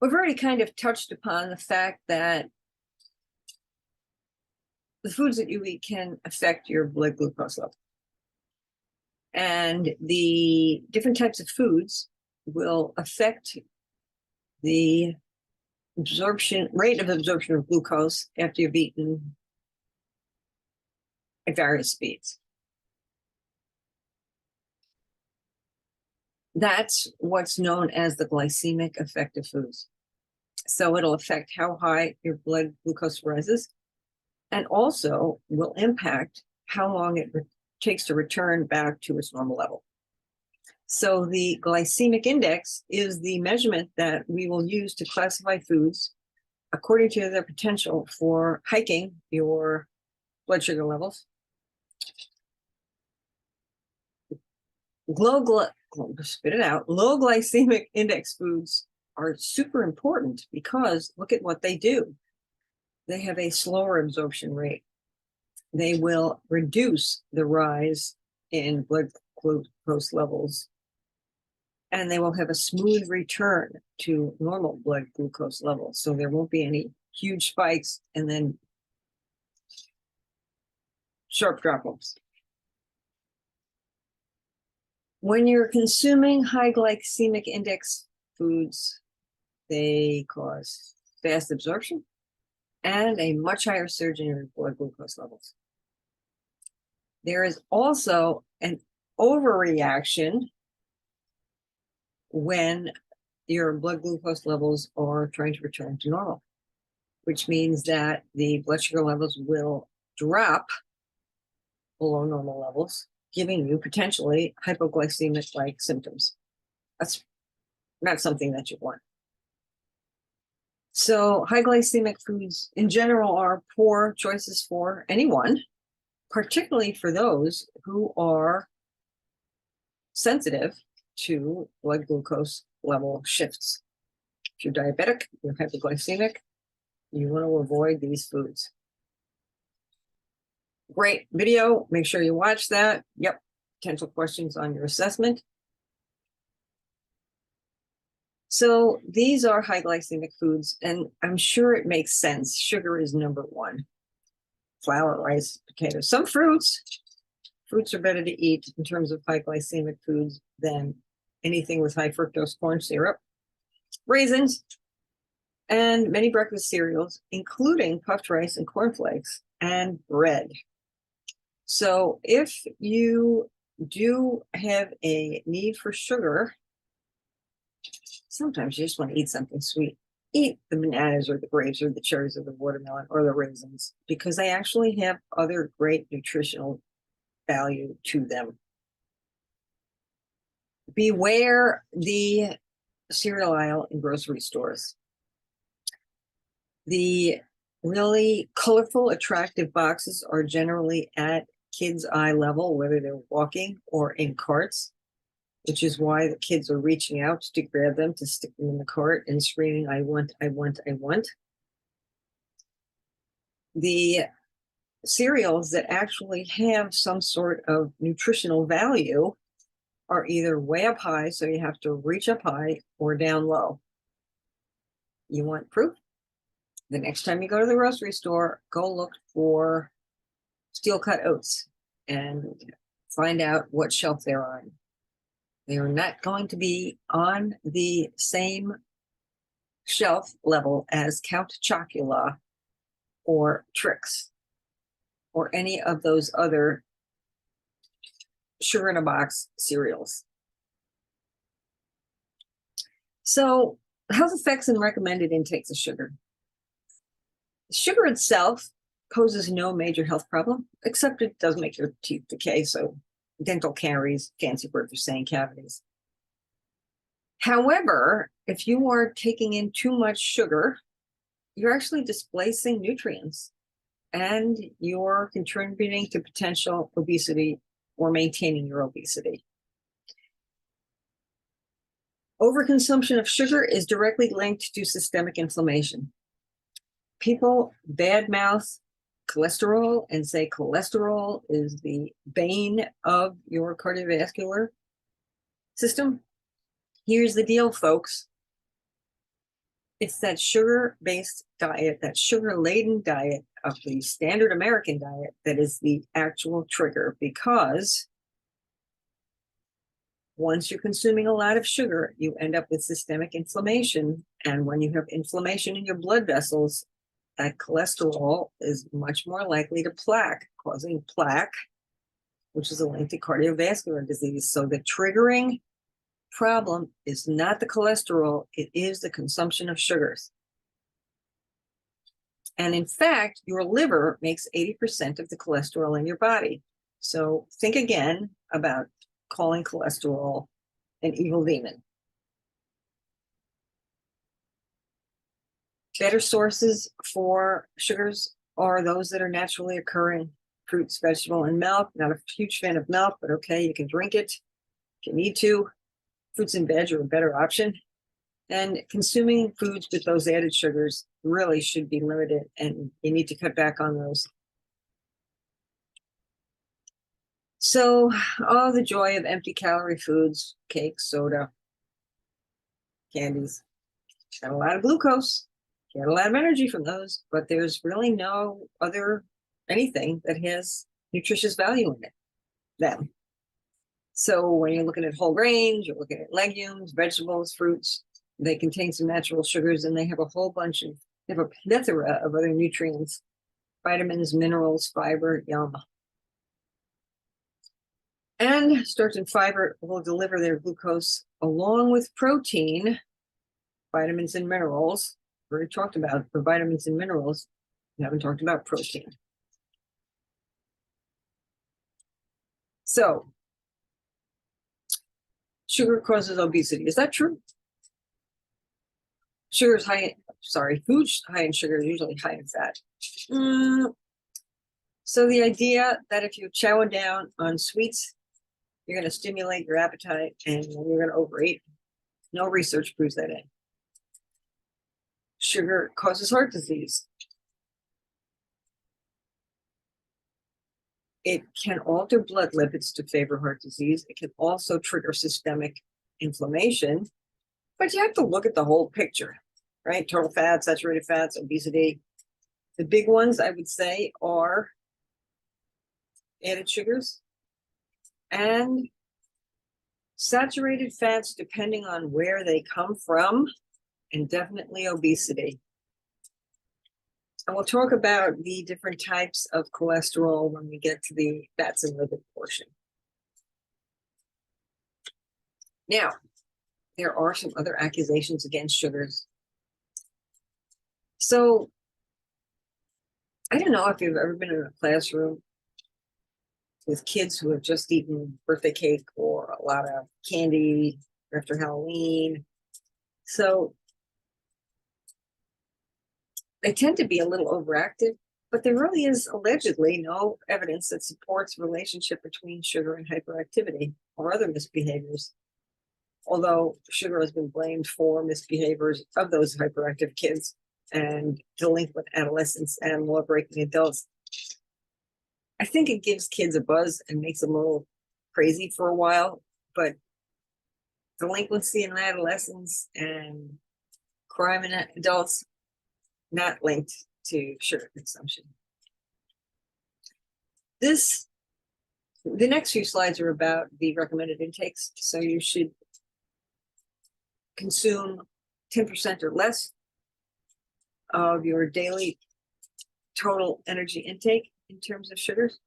We've already kind of touched upon the fact that the foods that you eat can affect your blood glucose level. And the different types of foods will affect the rate of absorption of glucose after you've eaten at various speeds. That's what's known as the glycemic effect of foods. So it'll affect how high your blood glucose rises, and also will impact how long it takes to return back to its normal level. So the glycemic index is the measurement that we will use to classify foods according to their potential for hiking your blood sugar levels. Spit it out. Low glycemic index foods are super important because look at what they do. They have a slower absorption rate. They will reduce the rise in blood glucose levels, and they will have a smooth return to normal blood glucose levels. So there won't be any huge spikes and then sharp drop-offs. When you're consuming high glycemic index foods, they cause fast absorption and a much higher surge in your blood glucose levels. There is also an overreaction when your blood glucose levels are trying to return to normal, which means that the blood sugar levels will drop below normal levels, giving you potentially hypoglycemic-like symptoms. That's not something that you want. So high glycemic foods in general are poor choices for anyone, particularly for those who are sensitive to blood glucose level shifts. If you're diabetic, you're hypoglycemic, you want to avoid these foods. Great video. Make sure you watch that. Yep. Potential questions on your assessment. So these are high glycemic foods, and I'm sure it makes sense. Sugar is number one. Flour, rice, potatoes. Some fruits are better to eat in terms of high glycemic foods than anything with high fructose corn syrup, raisins, and many breakfast cereals, including puffed rice and cornflakes, and bread. So if you do have a need for sugar, sometimes you just want to eat something sweet. Eat the bananas or the grapes or the cherries or the watermelon or the raisins, because they actually have other great nutritional value to them. Beware the cereal aisle in grocery stores. The really colorful, attractive boxes are generally at kids' eye level, whether they're walking or in carts, which is why the kids are reaching out to grab them, to stick them in the cart and screaming, I want, I want, I want. The cereals that actually have some sort of nutritional value are either way up high, so you have to reach up high, or down low. You want proof? The next time you go to the grocery store, go look for steel-cut oats and find out what shelf they're on. They are not going to be on the same shelf level as Count Chocula or Trix or any of those other sugar in a box cereals. So, health effects and recommended intakes of sugar. Sugar itself poses no major health problem, except it does make your teeth decay, so dental caries, fancy word for saying cavities. However, if you are taking in too much sugar, you're actually displacing nutrients and you're contributing to potential obesity or maintaining your obesity. Overconsumption of sugar is directly linked to systemic inflammation. People badmouth cholesterol and say cholesterol is the bane of your cardiovascular system. Here's the deal, folks. It's that sugar-based diet, that sugar-laden diet of the standard American diet that is the actual trigger, because once you're consuming a lot of sugar, you end up with systemic inflammation. And when you have inflammation in your blood vessels, that cholesterol is much more likely to plaque, causing plaque, which is a link to cardiovascular disease. So the triggering problem is not the cholesterol, it is the consumption of sugars. And in fact, your liver makes 80% of the cholesterol in your body. So think again about calling cholesterol an evil demon. Better sources for sugars are those that are naturally occurring: fruits, vegetable, and milk. Not a huge fan of milk, but okay, you can drink it if you need to. Fruits and veg are a better option. And consuming foods with those added sugars really should be limited, and you need to cut back on those. So, all the joy of empty calorie foods, cake, soda, candies, got a lot of glucose, get a lot of energy from those, but there's really no other anything that has nutritious value in them. So when you're looking at whole grains, you're looking at legumes, vegetables, fruits, they contain some natural sugars, and they have a whole bunch of, they have a plethora of other nutrients, vitamins, minerals, fiber, yum. And starch and fiber will deliver their glucose along with protein, vitamins, and minerals. We already talked about the vitamins and minerals. We haven't talked about protein. So, sugar causes obesity. Is that true? Sugar is high, food high in sugar is usually high in fat. So the idea that if you chow down on sweets, you're going to stimulate your appetite and you're going to overeat, no research proves that in. Sugar causes heart disease. It can alter blood lipids to favor heart disease. It can also trigger systemic inflammation, but you have to look at the whole picture, right? Total fat, saturated fats, obesity. The big ones, I would say, are added sugars and saturated fats, depending on where they come from, and definitely obesity. And we'll talk about the different types of cholesterol when we get to the fats and lipid portion. Now, there are some other accusations against sugars. So, I don't know if you've ever been in a classroom with kids who have just eaten birthday cake or a lot of candy after Halloween. So, they tend to be a little overactive, but there really is allegedly no evidence that supports a relationship between sugar and hyperactivity or other misbehaviors. Although sugar has been blamed for misbehaviors of those hyperactive kids and delinquent adolescents and law-breaking adults. I think it gives kids a buzz and makes them a little crazy for a while, but delinquency in adolescents and crime in adults, not linked to sugar consumption. The next few slides are about the recommended intakes. So you should consume 10% or less of your daily total energy intake in terms of sugars.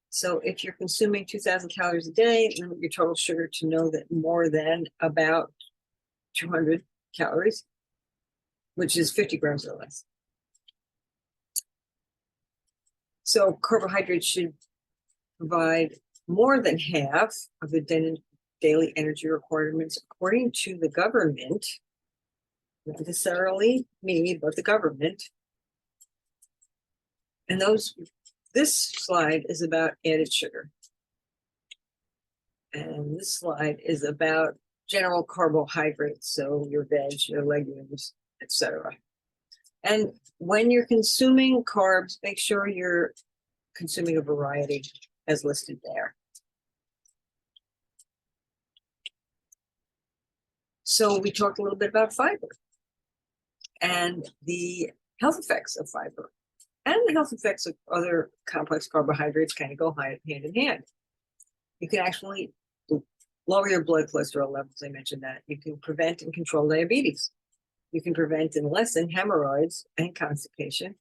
So if you're consuming 2,000 calories a day, limit your total sugar to no more than about 200 calories, which is 50 grams or less. So carbohydrates should provide more than half of the daily energy requirements according to the government, not necessarily me, but the government. And this slide is about added sugar. And this slide is about general carbohydrates, so your veg, your legumes, etc. And when you're consuming carbs, make sure you're consuming a variety as listed there. So we talked a little bit about fiber. and the health effects of fiber and the health effects of other complex carbohydrates kind of go hand in hand. You can actually lower your blood cholesterol levels. I mentioned that. You can prevent and control diabetes. You can prevent and lessen hemorrhoids and constipation.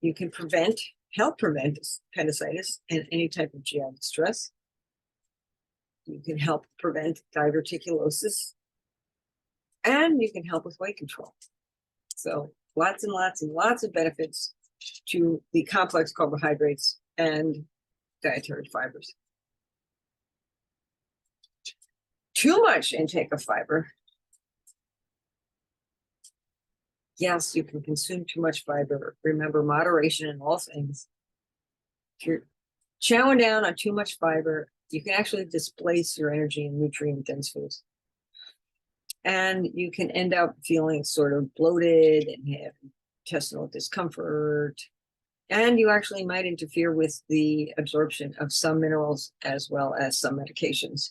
You can help prevent appendicitis and any type of GI distress. You can help prevent diverticulosis, and you can help with weight control. So lots and lots and lots of benefits to the complex carbohydrates and dietary fibers. Too much intake of fiber. Yes, you can consume too much fiber. Remember, moderation in all things. If you're chowing down on too much fiber, you can actually displace your energy in nutrient-dense foods. And you can end up feeling sort of bloated and have intestinal discomfort. And you actually might interfere with the absorption of some minerals as well as some medications.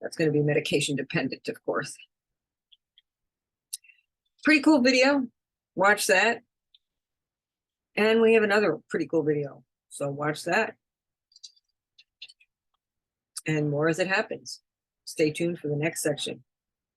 That's going to be medication dependent, of course. Pretty cool video. Watch that. And we have another pretty cool video. So watch that. And more as it happens. Stay tuned for the next section.